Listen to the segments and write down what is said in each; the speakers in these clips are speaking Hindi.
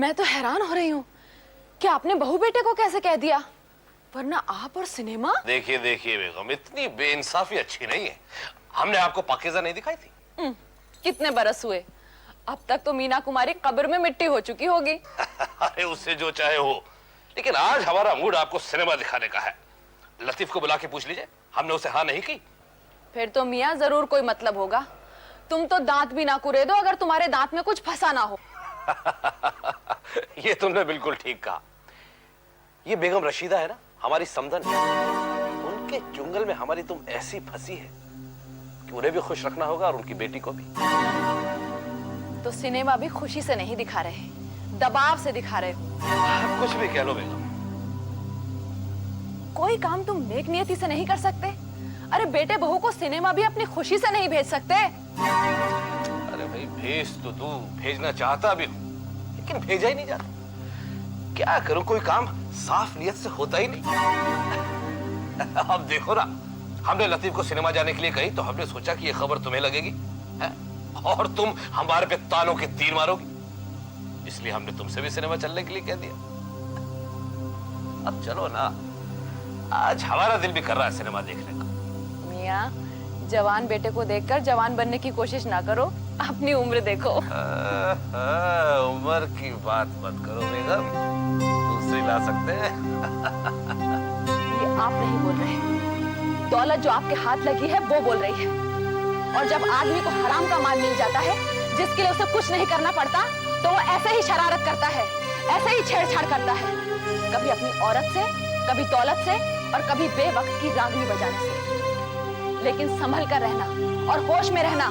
मैं तो हैरान हो रही हूँ कि आपने बहू बेटे को कैसे कह दिया, वरना आप और सिनेमा। देखिए देखिए बेगम, इतनी बेइंसाफी अच्छी नहीं है। हमने आपको पाकीज़ा नहीं दिखाई थी? कितने बरस हुए, अब तक तो मीना कुमारी कब्र में मिट्टी हो चुकी होगी। अरे उससे जो चाहे हो, लेकिन आज हमारा मूड आपको सिनेमा दिखाने का है। लतीफ को बुला के पूछ लीजिए, हमने उसे हाँ नहीं की। फिर तो मियाँ जरूर कोई मतलब होगा। तुम तो दांत भी ना कुरेदो अगर तुम्हारे दांत में कुछ फंसा ना हो। ये तुमने बिल्कुल ठीक कहा। ये बेगम रशीदा है ना, हमारी समधन है। उनके चुंगल में हमारी तुम ऐसी फंसी है कि उन्हें भी खुश रखना होगा और उनकी बेटी को भी। तो सिनेमा भी खुशी से नहीं दिखा रहे, दबाव से दिखा रहे हो। कुछ भी कह लो बेगम। कोई काम तुम नेक नियति से नहीं कर सकते? अरे बेटे बहू को सिनेमा भी अपनी खुशी से नहीं भेज सकते? अरे भाई भेज तो तू, भेजना चाहता भी हूं, लेकिन भेजा ही नहीं जाता। क्या करूं, कोई काम साफ नियत से होता ही नहीं। अब देखो ना, हमने लतीफ को सिनेमा जाने के लिए कही तो हमने सोचा कि ये खबर तुम्हें लगेगी है? और तुम हमारे पे तालों के तीर मारोगी, इसलिए हमने तुमसे भी सिनेमा चलने के लिए कह दिया। अब चलो ना, आज हमारा दिल भी कर रहा है सिनेमा देखने का। मियाँ, जवान बेटे को देखकर जवान बनने की कोशिश ना करो, अपनी उम्र देखो। उम्र की बात मत करो बेगम, दूसरी ला सकते हैं। ये आप नहीं बोल रहे, दौलत जो आपके हाथ लगी है वो बोल रही है। और जब आदमी को हराम का माल मिल जाता है जिसके लिए उसे कुछ नहीं करना पड़ता, तो वो ऐसे ही शरारत करता है, ऐसे ही छेड़छाड़ करता है, कभी अपनी औरत से, कभी दौलत से और कभी बेवक्त की रागनी बजाने से। लेकिन संभल कर रहना और होश में रहना,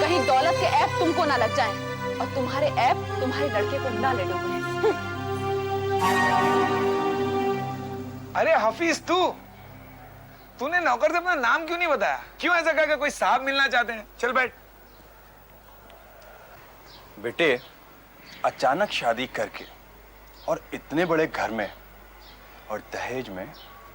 कहीं दौलत के ऐब तुमको ना लग जाएं और तुम्हारे ऐब तुम्हारे लड़के को ना ले डूबे। अरे हफीज, तूने नौकर से अपना नाम क्यों नहीं बताया? क्यों ऐसा कहा कि कोई साहब मिलना चाहते हैं? चल बैठ। बेटे, अचानक शादी करके और इतने बड़े घर में और दहेज में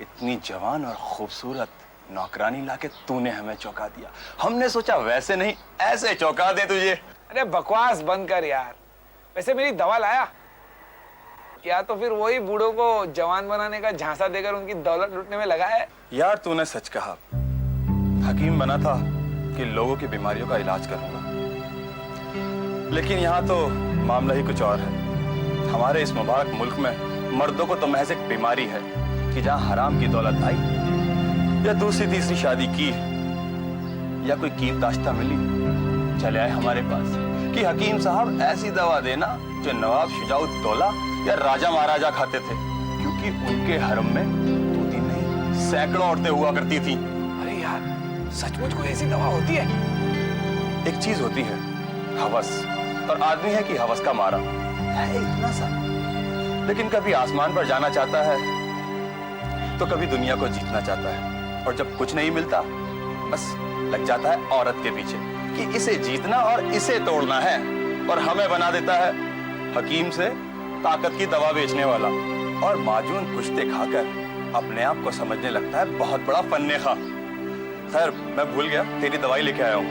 इतनी जवान और खूबसूरत नौकरानी लाके तूने हमें चौंका दिया। हमने सोचा वैसे नहीं ऐसे चौंका दे तुझे। अरे बकवास बंद कर यार। वैसे मेरी दवा लाया? या तो फिर वही बूढ़ों को जवान बनाने का झांसा देकर उनकी दौलत लूटने में लगा है? यार तूने सच कहा, हकीम बना था कि लोगों की बीमारियों का इलाज करूंगा, लेकिन यहाँ तो मामला ही कुछ और है। हमारे इस मुबारक मुल्क में मर्दों को तो महज एक बीमारी है कि जहाँ हराम की दौलत आई या दूसरी तीसरी शादी की या कोई कीमताश्ता मिली, चले आए हमारे पास कि हकीम साहब ऐसी दवा देना जो नवाब शुजाउद्दौला या राजा महाराजा खाते थे, क्योंकि उनके हरम में 2-3 नहीं सैकड़ों औरतें हुआ करती थी। अरे यार, सचमुच कोई ऐसी दवा होती है? एक चीज होती है हवस, और आदमी है कि हवस का मारा है इतना सा, लेकिन कभी आसमान पर जाना चाहता है तो कभी दुनिया को जीतना चाहता है, और जब कुछ नहीं मिलता बस लग जाता है औरत के पीछे कि इसे जीतना और इसे तोड़ना है, और हमें बना देता है हकीम से ताकत की दवा बेचने वाला, और माजून कुश्ते खाकर अपने आप को समझने लगता है बहुत बड़ा फन्ने-खा। खैर मैं भूल गया, तेरी दवाई लेके आया हूं,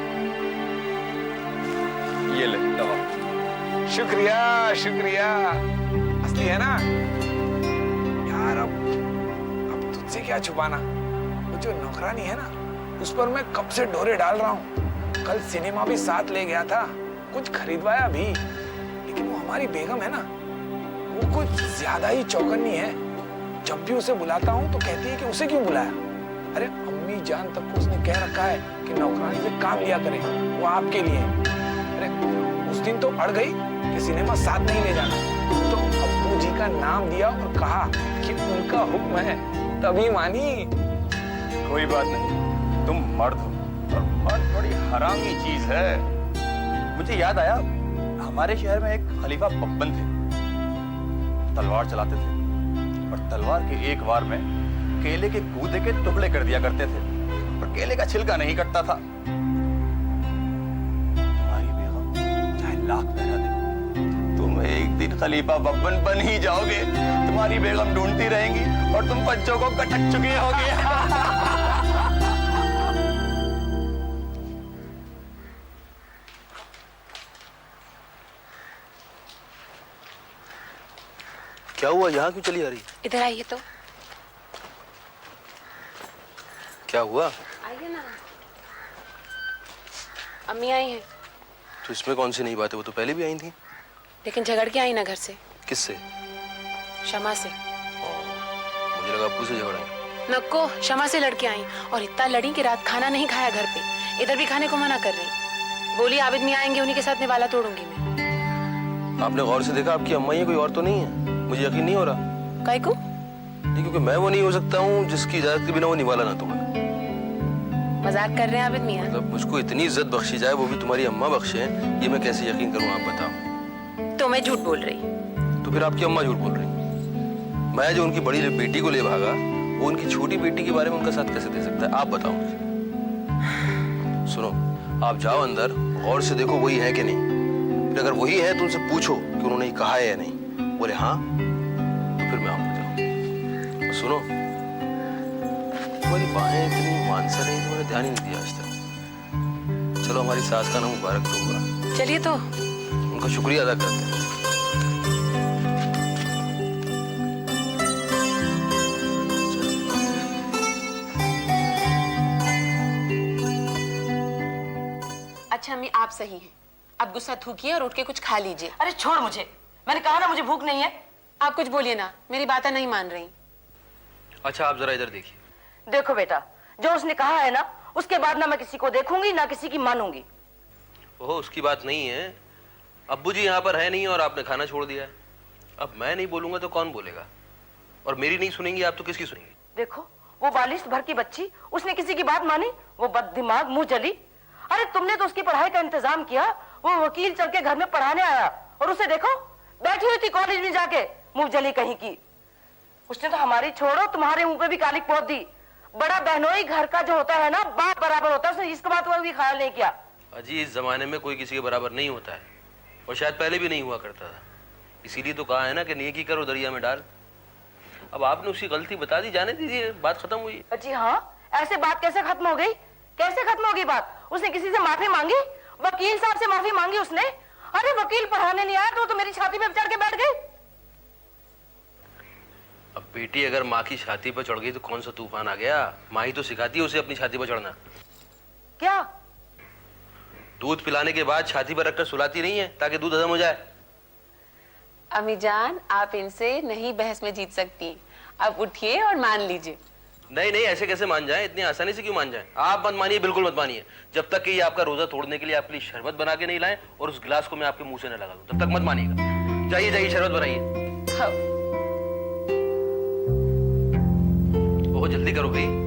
ये ले दवा। शुक्रिया शुक्रिया, असली है ना यार। अब तुझसे क्या छुपाना, वो जो नौकरानी है ना, उस पर मैं कब से डोरे डाल रहा हूँ। कल सिनेमा भी साथ ले गया था, कुछ खरीदवाया भी, लेकिन वो हमारी बेगम है ना, वो कुछ ज्यादा ही चौकन्नी है। जब भी उसे बुलाता हूँ तो कहती है कि उसे क्यों बुलाया। अरे अम्मी जान तक को उसने कह रखा है कि नौकरानी से काम लिया करे, वो आपके लिए। अरे उस दिन तो अड़ गई कि सिनेमा साथ नहीं ले जाना, तो अब्बू जी का नाम दिया और कहा कि उनका हुक्म है, तभी मानी। कोई बात नहीं, तुम मर्द हो, और मर्द बड़ी हरामी चीज है। मुझे याद आया, हमारे शहर में एक खलीफा बब्बन थे, तलवार चलाते थे, और तलवार के एक वार में केले के गूदे के टुकड़े कर दिया करते थे, पर केले का छिलका नहीं कटता था। तुम्हारी बेगम चाहे लाख पहरा दे, तुम एक दिन खलीफा बब्बन बन ही जाओगे। तुम्हारी बेगम ढूंढती रहेंगी और तुम बच्चों को कटक चुके होगे। क्या हुआ, यहाँ क्यों चली आ रही? इधर आइए तो। क्या हुआ? आइए ना। अम्मी आई हैं। तो इसमें कौन सी नई बात है, वो तो पहले भी आई थी। लेकिन झगड़ के आई ना घर से। किससे? शमा से। मुझे लगा अब्बू से झगड़ा है। नको, शमा से लड़के आई और इतना लड़ी कि रात खाना नहीं खाया घर पे। इधर भी खाने को मना कर रही। बोली आबिद मियां आएंगे, उन्हीं के साथ निवाला तोड़ूंगी मैं। आपने गौर से देखा आपकी अम्मा ही कोई और तो नहीं है? मुझे यकीन नहीं हो रहा। काहे को? नहीं, क्योंकि मैं वो नहीं हो सकता हूँ जिसकी इजाजत के बिना वो निवाला ना तोड़े। मजाक कर रहे हैं आबिद मियां? मतलब मुझको इतनी इज्जत बख्शी जाए, वो भी तुम्हारी अम्मा बख्शे, ये मैं कैसे यकीन करूँ, आप बताओ। तो मैं झूठ बोल रही? तो फिर आपकी अम्मा झूठ बोल रही। मैं जो उनकी बड़ी बेटी को ले भागा, वो उनकी छोटी बेटी के बारे में उनका साथ कैसे दे सकता है, आप बताओ मुझे। सुनो, आप जाओ अंदर, गौर से देखो वही है कि नहीं। फिर अगर वही है तो उनसे पूछो कि उन्होंने ये कहा है या नहीं। बोले हाँ, तो फिर मैं आऊंगा। जाओ। सुनो, तुम्हारी बाहें इतनी मानसा नहीं, तुमने ध्यान ही नहीं दिया आज तक। चलो हमारी सास का नाम मुबारक तो हुआ। चलिए तो। उनका शुक्रिया अदा करते हैं। अच्छा अम्मी, आप सही हैं। अब गुस्सा थूकिए और उठ के कुछ खा लीजिए। अरे छोड़ मुझे, मैंने कहा ना मुझे भूख नहीं है। आप कुछ बोलिए ना, मेरी बातें नहीं मान रही। अच्छा आप जरा इधर देखिए। देखो बेटा, जो उसने कहा है ना, उसके बाद ना मैं किसी को देखूंगी ना किसी की मानूंगी। ओह, उसकी बात नहीं है। अब्बू जी यहाँ पर है नहीं और आपने खाना छोड़ दिया है। अब मैं नहीं बोलूंगा तो कौन बोलेगा? और मेरी नहीं सुनेंगी आप तो किसकी सुनेंगी? देखो, वो 42 भर की बच्ची, उसने किसी की बात मानी? वो बददिमाग मुंह जली। अरे तुमने तो उसकी पढ़ाई का इंतजाम किया, वो वकील चल के घर में पढ़ाने आया और उसे देखो बैठी हुई थी कॉलेज में जाके, मुंह जली कहीं की। उसने तो हमारी छोड़ो तुम्हारे मुंह पे भी कालिक पोत दी। बड़ा बहनोई घर का जो होता है ना, बाप बराबर होता है, उसने इसके बात भी ख्याल नहीं किया। अजी इस जमाने में कोई किसी के बराबर नहीं होता है, और शायद पहले भी नहीं हुआ करता था। इसीलिए तो कहा है ना कि नेकी करो दरिया में डाल। अब आपने उसकी गलती बता दी, जाने दीजिए, बात खत्म हुई। जी हाँ, ऐसे बात कैसे खत्म हो गई? कैसे खत्म होगी बात? उसने किसी से माफी मांगी? वकील साहब से माफी मांगी उसने? अरे वकील पढ़ाने नहीं आया तो मेरी छाती पे चढ़ के बैठ गई। अब बेटी अगर माँ की छाती पर चढ़ गई तो कौन सा तूफान आ गया? माँ ही तो सिखाती है उसे अपनी छाती पर चढ़ना। क्या? दूध पिलाने के बाद छाती पर रखकर सुलाती नहीं है ताकि दूध हजम हो जाए? अम्मी जान, आप इनसे नहीं बहस में जीत सकती। अब उठिए और मान लीजिए। नहीं नहीं, ऐसे कैसे मान जाए? इतनी आसानी से क्यों मान जाए? आप मत मानिए, बिल्कुल मत मानिए, जब तक कि ये आपका रोजा तोड़ने के लिए आपके लिए शरबत बना के नहीं लाए और उस गिलास को मैं आपके मुंह से न लगा दूं, तब तक मत मानिएगा। जाइए जाइए, शरबत बनाइए। हाँ। बहुत जल्दी करो भाई।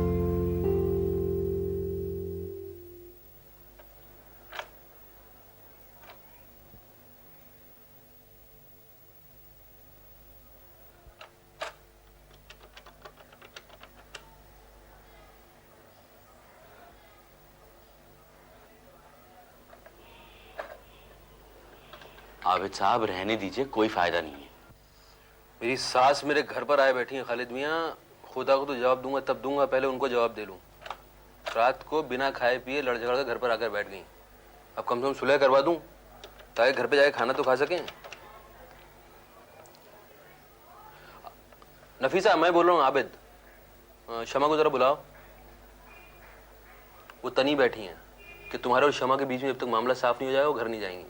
आबिद साहब रहने दीजिए, कोई फायदा नहीं है। मेरी सास मेरे घर पर आए बैठी है खालिद मियाँ। खुदा को तो जवाब दूंगा तब दूंगा, पहले उनको जवाब दे लूं। रात को बिना खाए पिए लड़ झगड़ कर घर पर आकर बैठ गई। अब कम से कम सुलह करवा दूं ताकि घर पे जाके खाना तो खा सकें। नफीसा, मैं बोल रहा हूँ आबिद, शमा को जरा बुलाओ। वो तनी बैठी हैं कि तुम्हारे और शमा के बीच में जब तक मामला साफ नहीं हो जाएगा वो घर नहीं जाएंगी।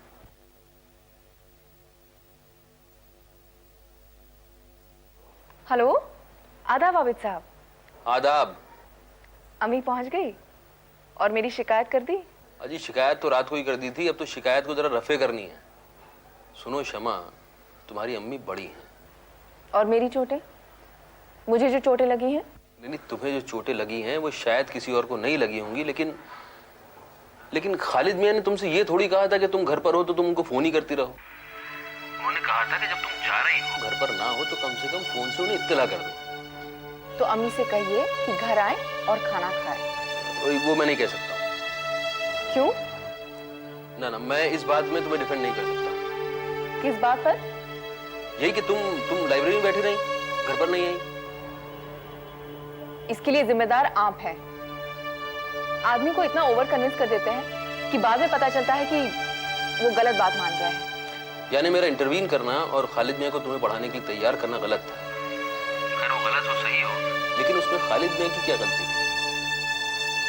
हेलो, आदाब आबिद साहब। आदाब। अम्मी पहुंच गई और मेरी शिकायत कर दी? अजी शिकायत तो रात को ही कर दी थी, अब तो शिकायत को जरा रफे करनी है। सुनो शमा, तुम्हारी अम्मी बड़ी हैं। और मेरी चोटें? मुझे जो चोटें लगी हैं? नहीं, तुम्हें जो चोटें लगी हैं वो शायद किसी और को नहीं लगी होंगी, लेकिन खालिद मियां ने तुमसे ये थोड़ी कहा था कि तुम घर पर हो तो तुम उनको फोन ही करती रहो। उन्होंने कहा था कि जब तुम जा रही हो, घर पर ना हो तो कम से कम फोन से उन्हें इत्तला कर दो। तो अम्मी से कहिए कि घर आए और खाना खाए। वो मैं नहीं कह सकता। क्यों? ना, मैं इस बात में तुम्हें डिफेंड नहीं कर सकता। किस बात पर? यही कि तुम लाइब्रेरी में बैठी रही, घर पर नहीं आई। इसके लिए जिम्मेदार आप हैं। आदमी को इतना ओवर कन्विंस कर देते हैं कि बाद में पता चलता है कि वो गलत बात मान गया है। यानी मेरा इंटरवीन करना और खालिद मियां को तुम्हें पढ़ाने के लिए तैयार करना गलत था। खैर वो गलत हो सही हो, लेकिन उसमें खालिद मियां की क्या गलती थी?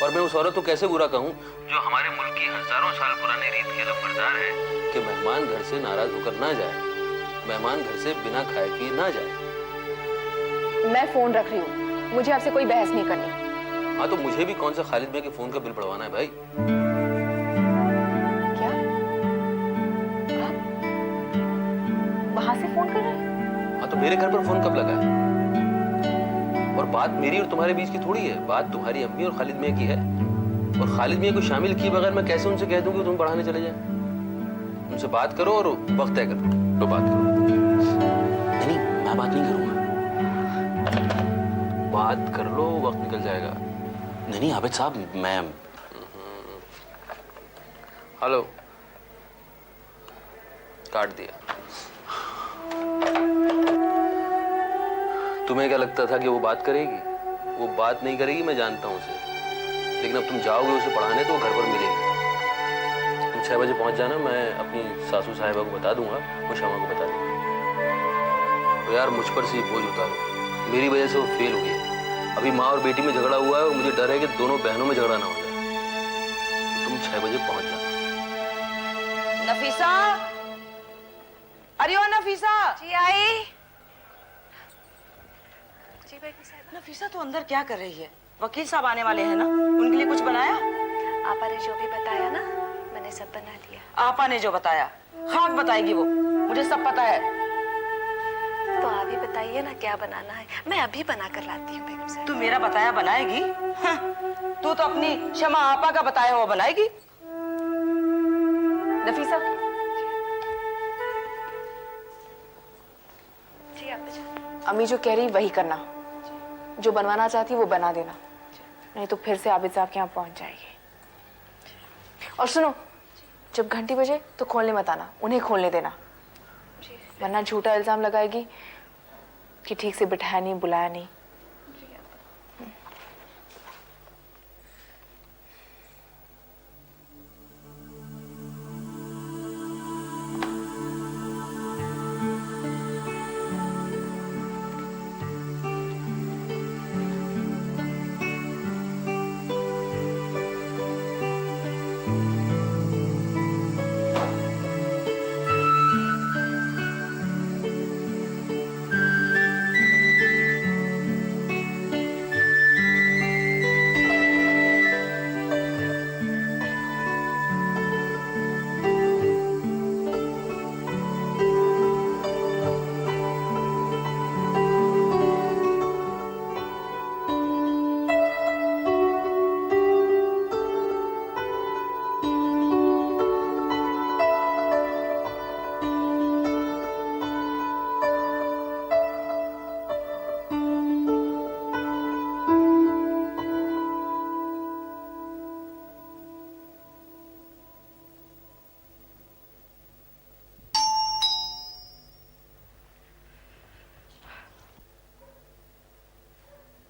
और मैं उस औरत को कैसे बुरा कहूं जो हमारे मुल्क की हजारों साल पुरानी रीत की अलंबरदार है कि मेहमान घर से नाराज होकर ना जाए, मेहमान घर से बिना खाए पिए ना जाए। मैं फोन रख रही हूँ, मुझे आपसे कोई बहस नहीं करनी। हाँ तो मुझे भी कौन सा खालिद मियां के फोन का बिल पड़वाना है भाई? क्या आप वहां से फोन कर रहे हैं? हाँ तो मेरे घर पर फोन कब लगा है? और बात मेरी और तुम्हारे बीच की थोड़ी है, बात तुम्हारी अम्मी और खालिद मियां की है। और खालिद मियां को शामिल किए बगैर मैं कैसे उनसे कह दूं कि तुम पढ़ाने चले जाए? उनसे बात करो और वक्त तय करो, तो बात करो। नहीं मैं बात नहीं करूंगा। बात कर लो, वक्त निकल जाएगा। नहीं आबिद साहब, मैं हेलो काट दिया। तुम्हें क्या लगता था कि वो बात करेगी? वो बात नहीं करेगी, मैं जानता हूं उसे। लेकिन अब तुम जाओगे उसे पढ़ाने तो वो घर पर मिलेगी। तुम 6 बजे पहुंच जाना, मैं अपनी सासू साहिबा को बता दूंगा, वो शमा को बता देंगे। तो यार मुझ पर से ये बोझ उतारो, मेरी वजह से वो फेल हुई है। अभी माँ और बेटी में झगड़ा हुआ है और मुझे डर है कि दोनों बहनों में झगड़ा ना हो जाए। तो तुम 6 बजे पहुंच जाना। नफीसा, अरे ओ नफीसा। जी आई। जी बेगम साहब। नफीसा तू अंदर क्या कर रही है? वकील साहब आने वाले हैं ना, उनके लिए कुछ बनाया? आपा ने जो भी बताया ना, मैंने सब बना दिया। आपा ने जो बताया खाक बताएगी वो, मुझे सब पता है। तो आप ही बताइए ना क्या बनाना है, मैं अभी बना कर लाती हूँ बेगम साहब। तू मेरा बताया बनाएगी? हाँ, तू तो अपनी शमा आपा का बताया हुआ बनाएगी। नफीसा, जी आप अम्मी जो कह रही वही करना, जो बनवाना चाहती वो बना देना, नहीं तो फिर से आबिद साहब के यहाँ पहुंच जाएगी। और सुनो, जब घंटी बजे तो खोलने मत आना, उन्हें खोलने देना, वरना झूठा इल्जाम लगाएगी कि ठीक से बिठाया नहीं, बुलाया नहीं।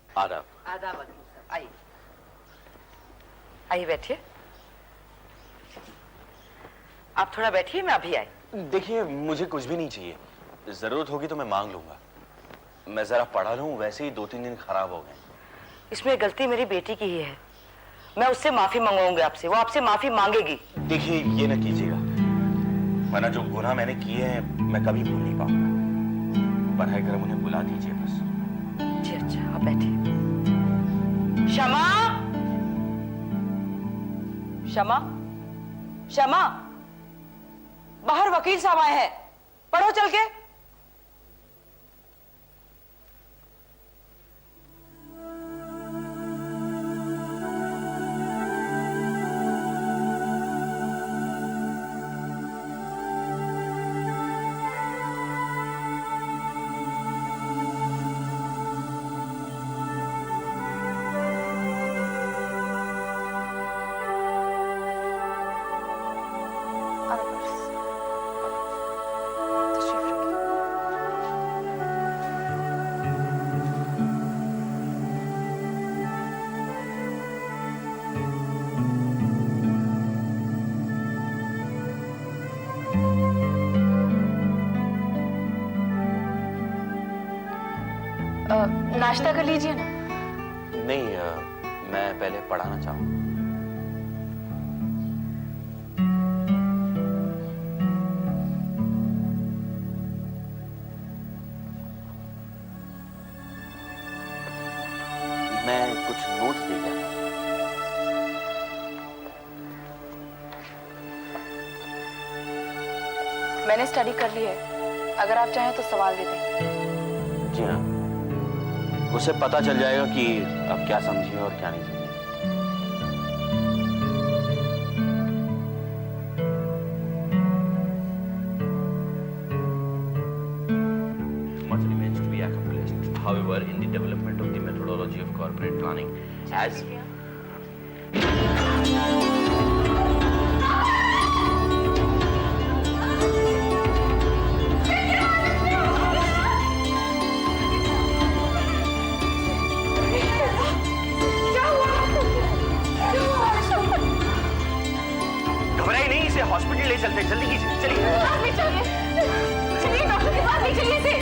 आदाब। आदाब वकील साहब, आइए आइए बैठिए। आप थोड़ा बैठिए, मैं अभी आई। देखिए मुझे कुछ भी नहीं चाहिए, जरूरत होगी तो मैं मांग लूंगा। मैं जरा पढ़ा लूं, वैसे ही 2-3 दिन खराब हो गए। इसमें गलती मेरी बेटी की ही है, मैं उससे माफी मंगवाऊंगी आपसे, वो आपसे माफी मांगेगी। देखिए ये ना कीजिएगा, वरना जो गुनाह मैंने किए हैं मैं कभी भूल नहीं पाऊंगा। पढ़ाई कर उन्हें बुला दीजिए बस। जी अच्छा, आप बैठिए। शमा, शमा, शमा, बाहर वकील साहब आए हैं, पढ़ो चल के। तशरीफ रखिए। नाश्ता कर लीजिए ना। नहीं मैं पहले पढ़ाना चाहूँ। मैं कुछ नोट्स दे गया। मैंने स्टडी कर ली है, अगर आप चाहें तो सवाल दे दें। जी हाँ, उसे पता चल जाएगा कि आप क्या समझे और क्या नहीं समझे। Much remains to be accomplished. However, in the development of the methodology of corporate planning, as घबराई नहीं, इसे हॉस्पिटल ले चलते हैं, जल्दी कीजिए, चलिए। चलिए डॉक्टर के पास ले चलिए इसे।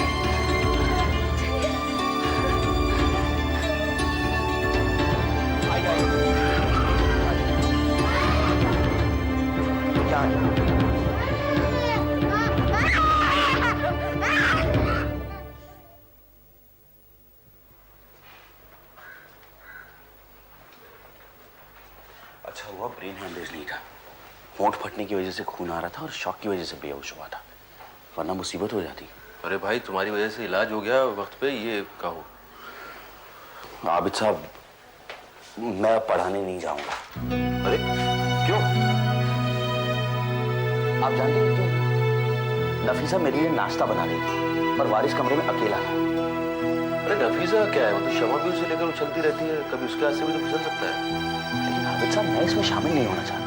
अच्छा हुआ ब्रेन हेमरेज नहीं था। होंठ फटने की वजह से खून आ रहा था और शॉक की वजह से बेहोश हुआ था, वरना मुसीबत हो जाती। अरे भाई तुम्हारी वजह से इलाज हो गया वक्त पे, ये कहो। आबिद साहब, मैं अब पढ़ाने नहीं जाऊंगा। अरे क्यों? आप जानते हैं क्यों? नफीसा मेरे लिए नाश्ता बना रही थी, पर वारिस कमरे में अकेला था। अरे नफीसा क्या है, वो तो शमा भी उसे लेकर उछलती रहती है, कभी उसके हाथ से भी तो फिसल सकता है। लेकिन आबिद साहब, मैं इसमें शामिल नहीं होना चाहता।